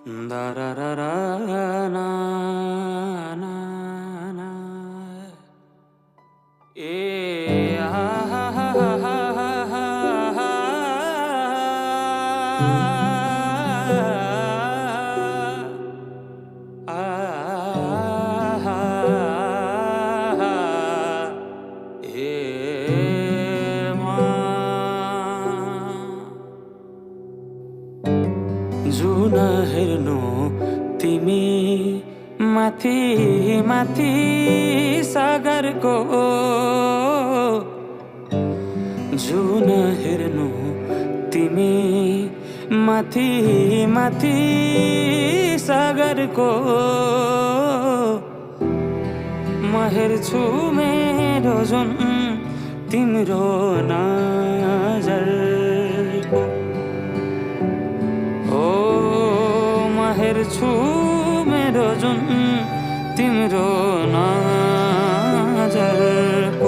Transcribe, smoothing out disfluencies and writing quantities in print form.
Da ra ra ra na na na ha ha ha ha ha ha जुन हेर्नु तिमी माथि माथि सागरको जुन हेर्नु तिमी माथि माथि सागरको म हेर्छु मेरो जुन तिम्रो नजरको हेर्छु मेरो जुन तिम्रो नजरको